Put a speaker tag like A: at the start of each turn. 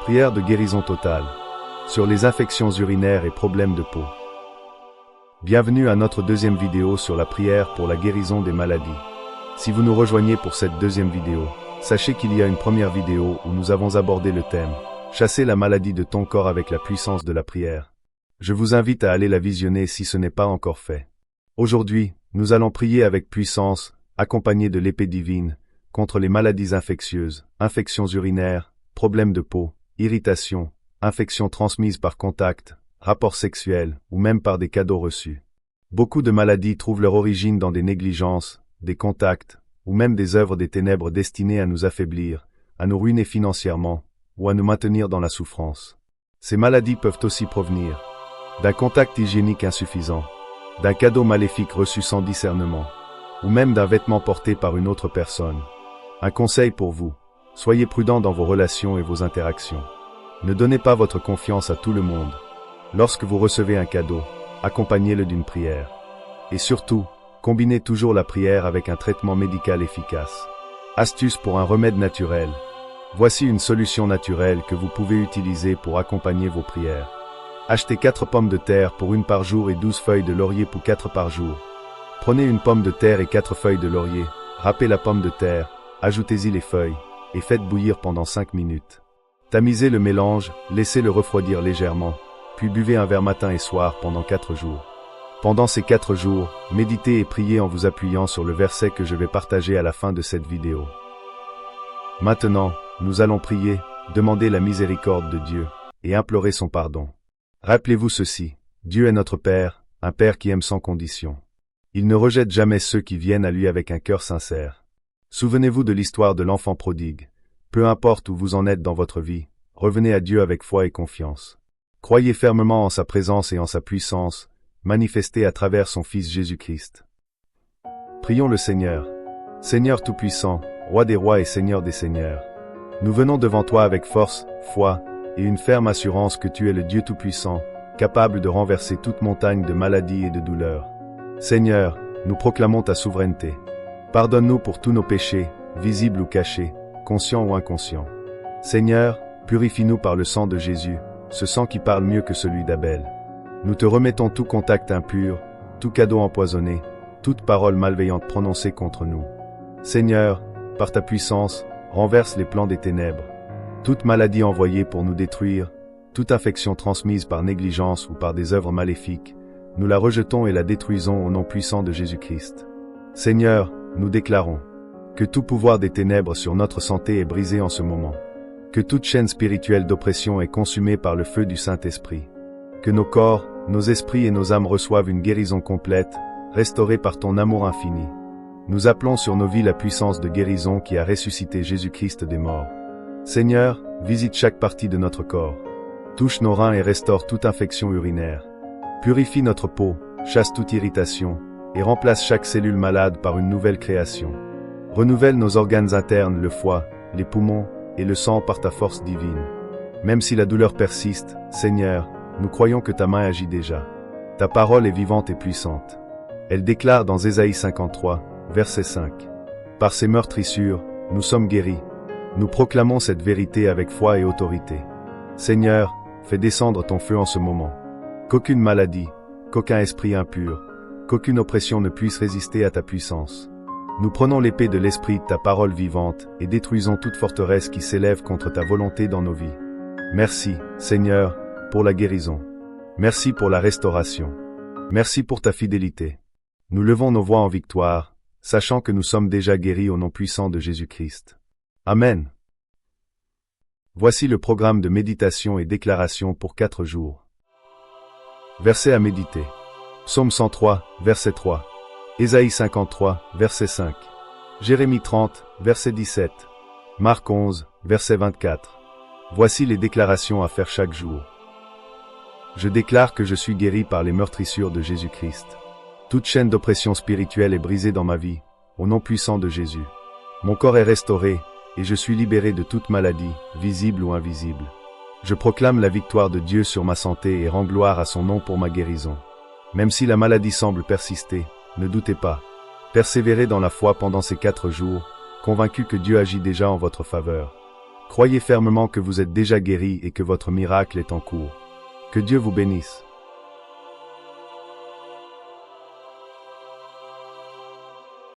A: Prière de guérison totale. Sur les infections urinaires et problèmes de peau. Bienvenue à notre deuxième vidéo sur la prière pour la guérison des maladies. Si vous nous rejoignez pour cette deuxième vidéo, sachez qu'il y a une première vidéo où nous avons abordé le thème « Chasser la maladie de ton corps avec la puissance de la prière ». Je vous invite à aller la visionner si ce n'est pas encore fait. Aujourd'hui, nous allons prier avec puissance, accompagnés de l'épée divine, contre les maladies infectieuses, infections urinaires, problèmes de peau, irritations, infections transmises par contact, rapports sexuels ou même par des cadeaux reçus. Beaucoup de maladies trouvent leur origine dans des négligences, des contacts, ou même des œuvres des ténèbres destinées à nous affaiblir, à nous ruiner financièrement, ou à nous maintenir dans la souffrance. Ces maladies peuvent aussi provenir d'un contact hygiénique insuffisant, d'un cadeau maléfique reçu sans discernement, ou même d'un vêtement porté par une autre personne. Un conseil pour vous, soyez prudent dans vos relations et vos interactions. Ne donnez pas votre confiance à tout le monde. Lorsque vous recevez un cadeau, accompagnez-le d'une prière. Et surtout, combinez toujours la prière avec un traitement médical efficace. Astuce pour un remède naturel. Voici une solution naturelle que vous pouvez utiliser pour accompagner vos prières. Achetez 4 pommes de terre pour 1 par jour et 12 feuilles de laurier pour 4 par jour. Prenez une pomme de terre et 4 feuilles de laurier, râpez la pomme de terre, ajoutez-y les feuilles, et faites bouillir pendant 5 minutes. Tamisez le mélange, laissez-le refroidir légèrement, puis buvez un verre matin et soir pendant 4 jours. Pendant ces 4 jours, méditez et priez en vous appuyant sur le verset que je vais partager à la fin de cette vidéo. Maintenant, nous allons prier, demander la miséricorde de Dieu, et implorer son pardon. Rappelez-vous ceci, Dieu est notre Père, un Père qui aime sans condition. Il ne rejette jamais ceux qui viennent à lui avec un cœur sincère. Souvenez-vous de l'histoire de l'enfant prodigue. Peu importe où vous en êtes dans votre vie, revenez à Dieu avec foi et confiance. Croyez fermement en sa présence et en sa puissance, manifestée à travers son Fils Jésus-Christ. Prions le Seigneur. Seigneur Tout-Puissant, Roi des rois et Seigneur des seigneurs. Nous venons devant toi avec force, foi, et une ferme assurance que tu es le Dieu Tout-Puissant, capable de renverser toute montagne de maladies et de douleurs. Seigneur, nous proclamons ta souveraineté. Pardonne-nous pour tous nos péchés, visibles ou cachés, conscients ou inconscients. Seigneur, purifie-nous par le sang de Jésus, ce sang qui parle mieux que celui d'Abel. Nous te remettons tout contact impur, tout cadeau empoisonné, toute parole malveillante prononcée contre nous. Seigneur, par ta puissance, renverse les plans des ténèbres. Toute maladie envoyée pour nous détruire, toute infection transmise par négligence ou par des œuvres maléfiques, nous la rejetons et la détruisons au nom puissant de Jésus-Christ. Seigneur, nous déclarons que tout pouvoir des ténèbres sur notre santé est brisé en ce moment, que toute chaîne spirituelle d'oppression est consumée par le feu du Saint-Esprit, que nos corps, nos esprits et nos âmes reçoivent une guérison complète, restaurée par ton amour infini. Nous appelons sur nos vies la puissance de guérison qui a ressuscité Jésus-Christ des morts. Seigneur, visite chaque partie de notre corps, touche nos reins et restaure toute infection urinaire. Purifie notre peau, chasse toute irritation, et remplace chaque cellule malade par une nouvelle création. Renouvelle nos organes internes, le foie, les poumons et le sang par ta force divine. Même si la douleur persiste, Seigneur, nous croyons que ta main agit déjà. Ta parole est vivante et puissante. Elle déclare dans Ésaïe 53, verset 5. Par ses meurtrissures, nous sommes guéris. Nous proclamons cette vérité avec foi et autorité. Seigneur, fais descendre ton feu en ce moment. Qu'aucune maladie, qu'aucun esprit impur, qu'aucune oppression ne puisse résister à ta puissance. Nous prenons l'épée de l'esprit de ta parole vivante et détruisons toute forteresse qui s'élève contre ta volonté dans nos vies. Merci, Seigneur, pour la guérison. Merci pour la restauration. Merci pour ta fidélité. Nous levons nos voix en victoire, sachant que nous sommes déjà guéris au nom puissant de Jésus-Christ. Amen. Voici le programme de méditation et déclaration pour 4 jours. Versets à méditer. Psaume 103, verset 3. Ésaïe 53, verset 5. Jérémie 30, verset 17. Marc 11, verset 24. Voici les déclarations à faire chaque jour. Je déclare que je suis guéri par les meurtrissures de Jésus-Christ. Toute chaîne d'oppression spirituelle est brisée dans ma vie, au nom puissant de Jésus. Mon corps est restauré, et je suis libéré de toute maladie, visible ou invisible. Je proclame la victoire de Dieu sur ma santé et rends gloire à son nom pour ma guérison. Même si la maladie semble persister, ne doutez pas. Persévérez dans la foi pendant ces 4 jours, convaincu que Dieu agit déjà en votre faveur. Croyez fermement que vous êtes déjà guéri et que votre miracle est en cours. Que Dieu vous bénisse.